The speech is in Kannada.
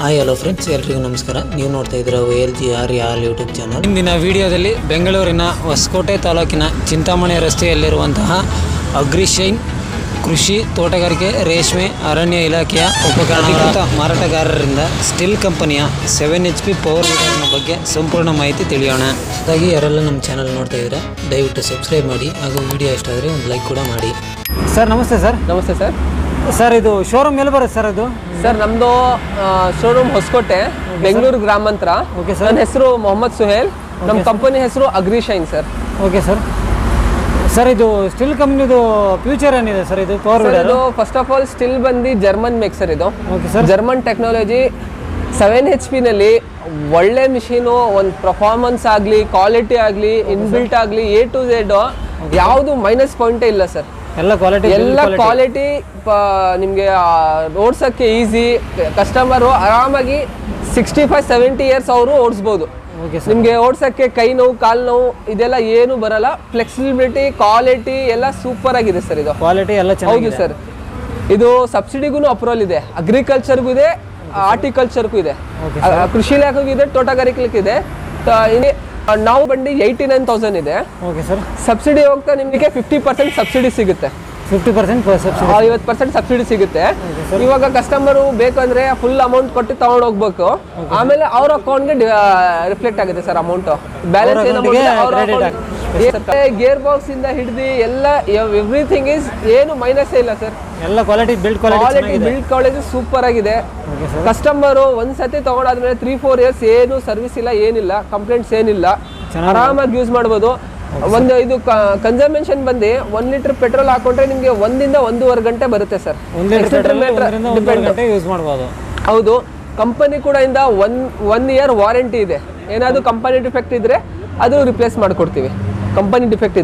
ಹಾಯ್ ಹಲೋ ಫ್ರೆಂಡ್ಸ್, ಎಲ್ರಿಗೂ ನಮಸ್ಕಾರ. ನೀವು ನೋಡ್ತಾ ಇದ್ದೀರಾ OLGR ಯೂಟ್ಯೂಬ್ ಚಾನಲ್. ಇಂದಿನ ವಿಡಿಯೋದಲ್ಲಿ ಬೆಂಗಳೂರಿನ ಹೊಸಕೋಟೆ ತಾಲೂಕಿನ ಚಿಂತಾಮಣಿ ರಸ್ತೆಯಲ್ಲಿರುವಂತಹ ಅಗ್ರಿಶೈನ್ ಕೃಷಿ, ತೋಟಗಾರಿಕೆ, ರೇಷ್ಮೆ, ಅರಣ್ಯ ಇಲಾಖೆಯ ಉಪಕರಣಗಳ ಮಾರಾಟಗಾರರಿಂದ ಸ್ಟಿಲ್ ಕಂಪನಿಯ 7HP ಪವರ್ ವೀಡರ್ನ ಬಗ್ಗೆ ಸಂಪೂರ್ಣ ಮಾಹಿತಿ ತಿಳಿಯೋಣ. ಹಾಗಾಗಿ ಯಾರೆಲ್ಲ ನಮ್ಮ ಚಾನಲ್ ನೋಡ್ತಾ ಇದ್ದೀರಾ ದಯವಿಟ್ಟು ಸಬ್ಸ್ಕ್ರೈಬ್ ಮಾಡಿ, ಹಾಗೂ ವಿಡಿಯೋ ಇಷ್ಟ ಆದರೆ ಒಂದು ಲೈಕ್ ಕೂಡ ಮಾಡಿ. ಸರ್ ನಮಸ್ತೆ. ನಮಸ್ತೆ ಸರ್. ಸರ್ ಇದು ಶೋರೂಮ್ ಎಲ್ಲಿ ಬರುತ್ತೆ ಸರ್? ಅದು ಸರ್ ನಮ್ಮದು ಶೋರೂಮ್ ಹೊಸಕೋಟೆ, ಬೆಂಗಳೂರು ಗ್ರಾಮಾಂತರ. Okay sir. ನನ್ನ ಹೆಸರು ಮೊಹಮ್ಮದ್ ಸುಹೇಲ್. ನಮ್ಮ ಕಂಪನಿ ಹೆಸರು ಅಗ್ರಿಶೈನ್ ಸರ್. Okay sir. ಸರ್ ಇದು ಸ್ಟಿಲ್ ಕಂಪ್ನಿದು ಫ್ಯೂಚರ್ ಏನಿದೆ ಸರ್? ಇದು ಪವರ್ ವೀಡರ್ ಇದು ಫಸ್ಟ್ ಆಫ್ ಆಲ್ ಸ್ಟಿಲ್ ಬಂದು ಜರ್ಮನ್ ಮೇಕ್ ಸರ್. ಇದು okay sir. German technology 7HP ನಲ್ಲಿ ಒಳ್ಳೆ ಮಿಷಿನು. ಒಂದು ಪರ್ಫಾರ್ಮೆನ್ಸ್ ಆಗಲಿ, ಕ್ವಾಲಿಟಿ ಆಗಲಿ, ಇನ್ಬಿಲ್ಟ್ ಆಗಲಿ, A to Z ಯಾವುದು ಮೈನಸ್ ಪಾಯಿಂಟೇ ಇಲ್ಲ ಸರ್. ಎಲ್ಲ ಕ್ವಾಲಿಟಿ ನಿಮಗೆ ಓಡಿಸೋಕ್ಕೆ ಈಸಿ. ಕಸ್ಟಮರು ಆರಾಮಾಗಿ 65-70 ಇಯರ್ಸ್ ಅವರು ಓಡಿಸ್ಬೋದು. ನಿಮಗೆ ಓಡಿಸೋಕ್ಕೆ ಕೈ ನೋವು, ಕಾಲು ನೋವು ಇದೆಲ್ಲ ಏನು ಬರಲ್ಲ. ಫ್ಲೆಕ್ಸಿಬಿಲಿಟಿ, ಕ್ವಾಲಿಟಿ ಎಲ್ಲ ಸೂಪರ್ ಆಗಿದೆ ಸರ್. ಇದು ಕ್ವಾಲಿಟಿ ಎಲ್ಲ ಹೌದು ಸರ್. ಇದು ಸಬ್ಸಿಡಿಗೂ ಅಪ್ರೂವಲ್ ಇದೆ, ಅಗ್ರಿಕಲ್ಚರ್ಗೂ ಇದೆ, ಹಾರ್ಟಿಕಲ್ಚರ್ಗೂ ಇದೆ, ಕೃಷಿ ಇಲಾಖೆಗೂ ಇದೆ, ತೋಟಗಾರಿಕೆಗೂ ಇದೆ. ನಾವು ಬಂದು 89,000 ಇದೆ. Okay sir. ಸಬ್ಸಿಡಿ ಹೋಗ್ತಾ ನಿಮಗೆ 50% ಸಬ್ಸಿಡಿ ಸಿಗುತ್ತೆ. 50% ಸಬ್ಸಿಡಿ ಸಿಗುತ್ತೆ. ಇವಾಗ ಕಸ್ಟಮರು ಬೇಕಂದ್ರೆ ಫುಲ್ ಅಮೌಂಟ್ ಕೊಟ್ಟು ತಗೊಂಡು ಹೋಗ್ಬೇಕು. ಆಮೇಲೆ ಅವ್ರ ಅಕೌಂಟ್ಗೆ ರಿಫ್ಲೆಕ್ಟ್ ಆಗುತ್ತೆ sir amount. Balance gear box ಇಂದ ಹಿಡಿದು ಎಲ್ಲ ಎವ್ರಿಥಿಂಗ್ ಇಸ್ ಏನು ಮೈನಸ್ ಇಲ್ಲ ಸರ್. ಎಲ್ಲ ಕ್ವಾಲಿಟಿ ಬಿಲ್ಡ್ ಕ್ವಾಲಿಟಿ ಸೂಪರ್ ಆಗಿದೆ. ಕಸ್ಟಮರು ಒಂದ್ಸತಿ ತಗೊಂಡಾದ್ಮೇಲೆ 3-4 ಇಯರ್ಸ್ ಏನು ಸರ್ವಿಸ್ ಇಲ್ಲ, ಏನಿಲ್ಲ, ಕಂಪ್ಲೇಂಟ್ಸ್ ಏನಿಲ್ಲ, ಆರಾಮಾಗಿ ಯೂಸ್ ಮಾಡ್ಬೋದು. ಒಂದು ಇದು ಕನ್ಸಂಪ್ಷನ್ ಬಂದು 1 ಲೀಟರ್ ಪೆಟ್ರೋಲ್ ಹಾಕೊಂಡ್ರೆ ನಿಮಗೆ 1 ಇಂದ 1.5 ಗಂಟೆ ಬರುತ್ತೆ ಸರ್. ಯೂಸ್ ಮಾಡ್ಬೋದು. ಹೌದು. ಕಂಪನಿ ಕೂಡ ಇಂದ 1 ಇಯರ್ ವಾರಂಟಿ ಇದೆ. ಏನಾದ್ರು ಕಂಪನಿ ಡಿಫೆಕ್ಟ್ ಇದ್ರೆ ಅದು ರಿಪ್ಲೇಸ್ ಮಾಡ್ಕೊಡ್ತೀವಿ. Company defect